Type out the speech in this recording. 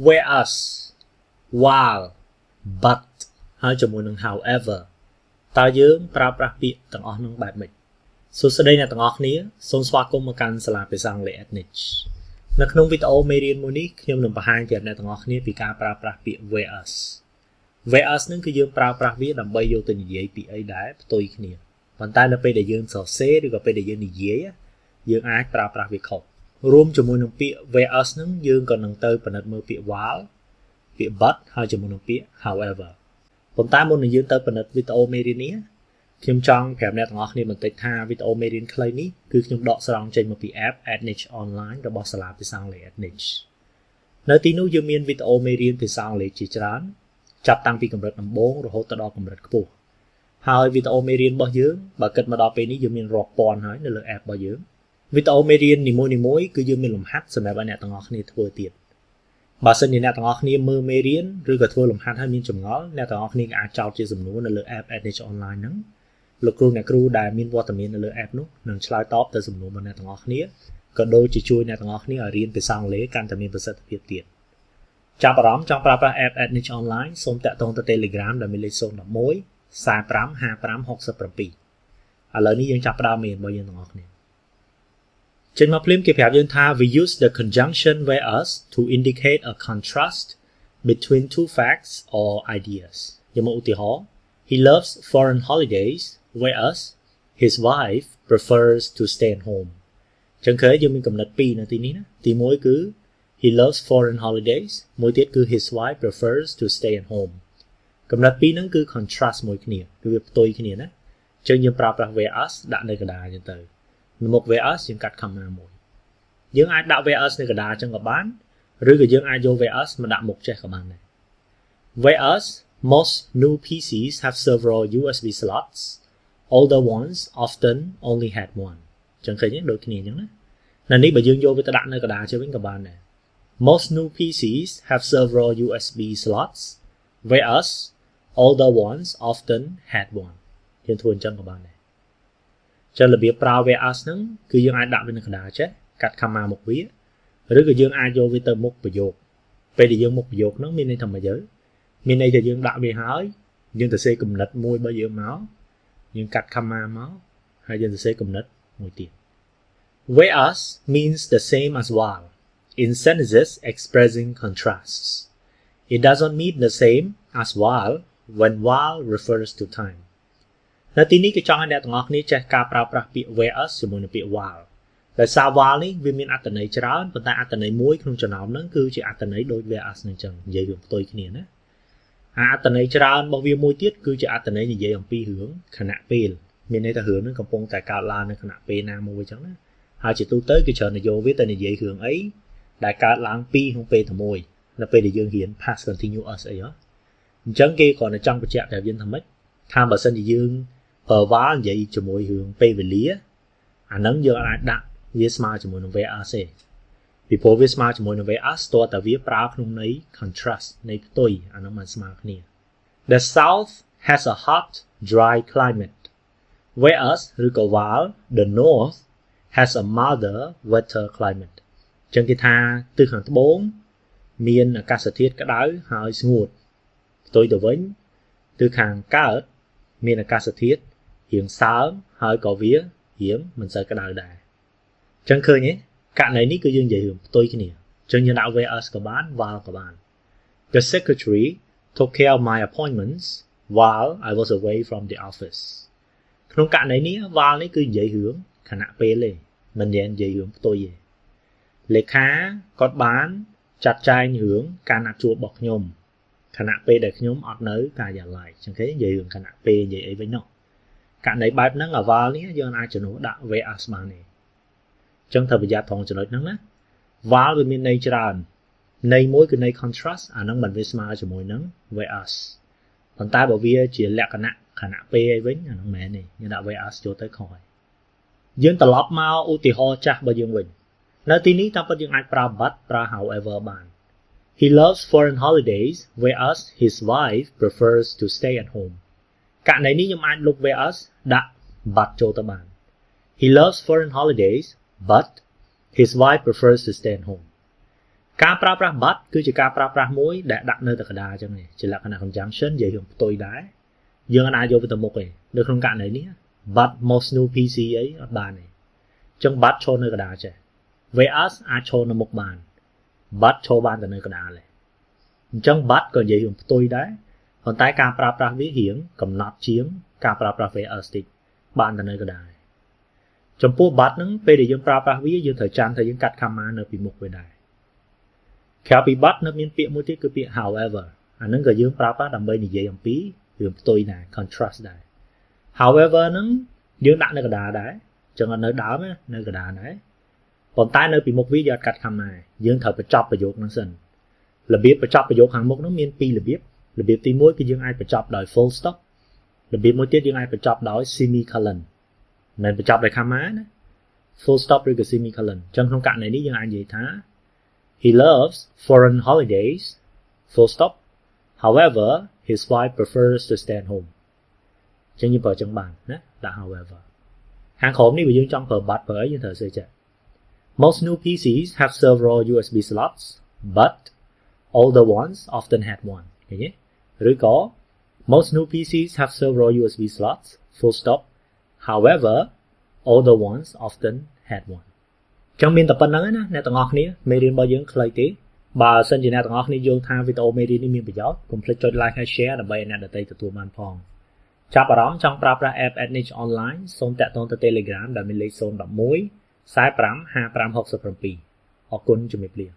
whereas while but ហើយជាមួយនឹង however តើយើងប្រើប្រាស់ពាក្យទាំងអស់នោះបែបម៉េចសួស្តីអ្នកទាំងអស់គ្នាសូមស្វាគមន៍មកកាន់សាលាភាសាអង់គ្លេស Ednich នៅក្នុងវីដេអូមេរៀនមួយនេះខ្ញុំនឹងបង្ហាញប្រាប់អ្នកទាំងអស់គ្នាពីការប្រើប្រាស់ពាក្យ whereas whereas នឹងគឺយើងប្រើប្រាស់វាដើម្បីយកទៅនិយាយពីអីដែរផ្ទុយគ្នាប៉ុន្តែនៅពេលដែលយើងសរសេរឬក៏ពេលដែលយើងនិយាយយើងអាចប្រើប្រាស់វាខុសរួមជាមួយនឹងពាក្យ whereas នឹងយើងក៏នឹងទៅពិនិត្យមើលពាក្យ while ពាក្យ but ហើយជាមួយនឹងពាក្យ however ប៉ុន្តែមុននឹងយើងទៅពិនិត្យវីដេអូមេរៀននេះខ្ញុំចង់ប្រាប់អ្នកទាំងអស់គ្នាបន្តិចថាវីដេអូមេរៀនខ្លីនេះគឺខ្ញុំដកស្រង់ចេញមកពី app Ednich Online របស់សាលាភាសាអង់គ្លេស Ednich នៅទីនោះយើងមានវីដេអូមេរៀនភាសាអង់គ្លេសជាច្រើនចាប់តាំងពីកម្រិតដំបូងរហូតដល់កម្រិតខ្ពស់ហើយវីដេអូមេរៀនរបស់យើងបើគិតមកដល់ពេលនេះយើងមានរាប់ពាន់ហើយនៅលើ app របស់យើងវីដេអូមេរៀននីមួយៗគឺយើងមានលំហាត់សម្រាប់ឲ្យអ្នកទាំងអស់គ្នាធ្វើទៀតបើសិនជាអ្នកទាំងអស់គ្នាមើលមេរៀនឬក៏ធ្វើលំហាត់ហើយមានចម្ងល់អ្នកទាំងអស់គ្នាអាចចោទជាសំណួរនៅលើ app Ednich Online ហ្នឹងលោកគ្រូអ្នកគ្រូដែលមានវត្តមាននៅលើ app នោះនឹងឆ្លើយតបទៅសំណួររបស់អ្នកទាំងអស់គ្នាក៏ដូចជាជួយអ្នកទាំងអស់គ្នាឲ្យរៀនភាសាអង់គ្លេសកាន់តែមានប្រសិទ្ធភាពទៀតចាប់អារម្មណ៍ចង់ប្រើប្រាស់ app Ednich Online សូមតាក់ទងទៅ Telegram ដែលមានលេខ011 45 55 67ឥឡូវនេះយើងចាប់ផ្ដើមមេរៀនរបស់យើងទាំងអស់គ្នាចេញមកភ្លាមគេប្រាប់យើងថា we use the conjunction whereas to indicate a contrast between two facts or ideas យកមកឧទាហរណ៍ he loves foreign holidays whereas his wife prefers to stay at home ចឹងឃើញយើងមានកំណត់ពីរនៅទីនេះណាទី1គឺ he loves foreign holidays មួយទៀតគឺ his wife prefers to stay at home កំណត់ពីរហ្នឹងគឺ contrast មួយគ្នាគឺវាផ្ទុយគ្នាណាចឹងយើងប្រើប្រាស់ whereas ដាក់នៅកណ្ដាលចឹងទៅនៅមុខ whereas យើងកាត់ comma មួយយើងអាចដាក់ whereas នៅកណ្ដាលចឹងក៏បានឬក៏យើងអាចយក whereas មកដាក់មុខចេះក៏បានដែរ whereas most new PCs have several USB slots older ones often only had one ចឹងឃើញទេដូចគ្នាចឹងណានៅនេះបើយើងយកវាទៅដាក់នៅកណ្ដាលជើងវិញក៏បានដែរ most new PCs have several USB slots whereas older ones often had one យើងធ្វើអញ្ចឹងក៏បានដែរចឹងរបៀបប្រើ whereas ហ្នឹងគឺយើងអាចដាក់វានៅកណ្ដាលចេះកាត់ comma មុខវាឬក៏យើងអាចយកវាទៅមុខប្រយោគពេលដែលយើងមុខប្រយោគហ្នឹងមានន័យថាម៉េចទៅមានន័យថាយើងដាក់វាហើយយើងទៅសេគំនិតមួយរបស់យើងមកយើងកាត់ comma មកហើយយើងទៅសេគំនិតមួយទៀត whereas means the same as while in sentences expressing contrasts it doesn't mean the same as while when while refers to time នៅទីនេះគេចង់ឲ្យអ្នកទាំងអស់គ្នាចេះការប្រើប្រាស់ពាក្យ whereas ជាមួយនឹងពាក្យ while ដោយសារ while នេះវាមានអត្ថន័យច្រើនប៉ុន្តែអត្ថន័យមួយក្នុងចំណោមហ្នឹងគឺជាអត្ថន័យដូច whereas នឹងចឹងនិយាយវាផ្ទុយគ្នាណាអត្ថន័យច្រើនរបស់វាមួយទៀតគឺជាអត្ថន័យនិយាយអំពីរឿងខណៈពេលមានន័យថារឿងហ្នឹងកំពុងតែកើតឡើងនៅខណៈពេលណាមួយចឹងណាហើយជាទូទៅគេច្រើននិយាយវាទៅនិយាយរឿងអីដែលកើតឡើងពីក្នុងពេលតែមួយនៅពេលដែលយើងរៀន past continuous អីហ៎អញ្ចឹងគេគ្រាន់តែចង់បញ្ជាក់ប្រាប់យើងថាម៉េចថាបើសិនជាយើងប្រើ while និយាយជាមួយរឿងពេលវេលាអាហ្នឹងយើងអាចដាក់វាស្មើជាមួយនឹង whereas ទេពីព្រោះវាស្មើជាមួយនឹង whereas តើតាវាប្រើក្នុងន័យ contrast ន័យផ្ទុយអាហ្នឹងមិនស្មើគ្នា The south has a hot dry climate whereas ឬក៏ while the north has a milder wetter climate ចឹងគេថាទិសខាងត្បូងមានអាកាសធាតុក្តៅហើយស្ងួតផ្ទុយទៅវិញទិសខាងកើតមានអាកាសធាតុរៀងសើមហើយក៏វារៀងមិនសូវក្តៅដែរចឹងឃើញទេករណីនេះគឺយើងនិយាយរឿងផ្ទុយគ្នាចឹងយើងដាក់ whereas ក៏បាន while ក៏បាន The secretary took care of my appointments while I was away from the office ក្នុងករណីនេះ while នេះគឺនិយាយរឿងខណៈពេលទេមិនមែននិយាយរឿងផ្ទុយទេលេខាគាត់បានចាត់ចែងរឿងការណាត់ជួបរបស់ខ្ញុំខណៈពេលដែលខ្ញុំអត់នៅការិយាល័យចឹងគេនិយាយរឿងខណៈពេលនិយាយអីវិញនោះករណីបែបហ្នឹង while នេះយើងអាចជំនួសដាក់ whereas បានទេចឹងត្រូវប្រយ័ត្នត្រង់ចំណុចហ្នឹងណា while វាមានន័យច្រើនន័យមួយគឺន័យ contrast អាហ្នឹងមិនវាស្មើជាមួយនឹង whereas ប៉ុន្តែបើវាជាលក្ខណៈខណៈពេលអីវិញអាហ្នឹងមិនមែនទេយើងដាក់ whereas ចូលទៅខុសហើយយើងត្រឡប់មកឧទាហរណ៍ចាស់របស់យើងវិញនៅទីនេះតាមពិតយើងអាចប្រើ but ប្រើ however បាន He loves foreign holidays whereas his wife prefers to stay at home ករណីនេះខ្ញុំអាចលុប whereas ដាក់ but ចូលទៅបាន He loves foreign holidays but his wife prefers to stay at home ការប្រើប្រាស់ but គឺជាការប្រើប្រាស់មួយដែលដាក់នៅតែកណ្ដាលអញ្ចឹងជាលក្ខណៈ conjunction និយាយរឿងផ្ទុយដែរយើងអាចយកវាទៅមុខទេនៅក្នុងករណីនេះ but most new PC អីអត់បានទេអញ្ចឹង but ឈរនៅកណ្ដាលចេះ whereas អាចឈរនៅមុខបាន but ឈរបានតែនៅកណ្ដាលទេអញ្ចឹង but ក៏និយាយរឿងផ្ទុយដែរប៉ុន្តែការប្រើប្រាស់វារៀងកំណត់ជាងការប្រើប្រាស់ whereas តិចបានតែនៅកណ្ដាលចំពោះ but ហ្នឹងពេលដែលយើងប្រើប្រាស់វាយើងត្រូវចាំថាយើងកាត់ comma នៅពីមុខវាដែរក្រៅពី but នៅមានពាក្យមួយទៀតគឺពាក្យ however អាហ្នឹងក៏យើងប្រើប្រាស់ដើម្បីនិយាយអំពីរឿងផ្ទុយដែរ contrast ដែរ however ហ្នឹងយើងដាក់នៅកណ្ដាលដែរអញ្ចឹងអត់នៅដើមនៅកណ្ដាលដែរប៉ុន្តែនៅពីមុខវាយើងអត់កាត់ comma យើងត្រូវបញ្ចប់ប្រយោគហ្នឹងសិនរបៀបបញ្ចប់ប្រយោគខាងមុខហ្នឹងមានពីររបៀបទី1គឺយើងអាចបញ្ចប់ដោយ full stop របៀបមួយទៀតយើងអាចបញ្ចប់ដោយ semicolon មិនបញ្ចប់ដោយ comma ណា full stop ឬក៏ semicolon អញ្ចឹងក្នុងករណីនេះយើងអាចនិយាយថា he loves foreign holidays full stop however his wife prefers to stay at home អញ្ចឹងយើងប្រើចឹងបានណាដាក់ however ខាងក្រោមនេះបើយើងចង់ប្រើ but ប្រើអីយើងត្រូវសេចក្ដី most new PCs have several USB slots but older ones often had one ឃើញទេឬក៏ most new PCs have several USB slots full stop however older ones often had one ចឹងមានតែប៉ុណ្្នឹងណាអ្នកទាំងអស់គ្នាមេរៀនរបស់យើងខ្លីទេបើសិនជាអ្នកទាំងអស់គ្នាយល់ថាវីដេអូមេរៀននេះមានប្រយោជន៍កុំភ្លេចចុច like ហើយ share ដើម្បីឲ្យអ្នកដទៃទទួលបានផងចាប់អារម្មណ៍ចង់ប្រើប្រាស់ app Adnic online សូមតាក់ទងទៅ Telegram ដែលមានលេខ011 45 55 67អរគុណជំរាបលា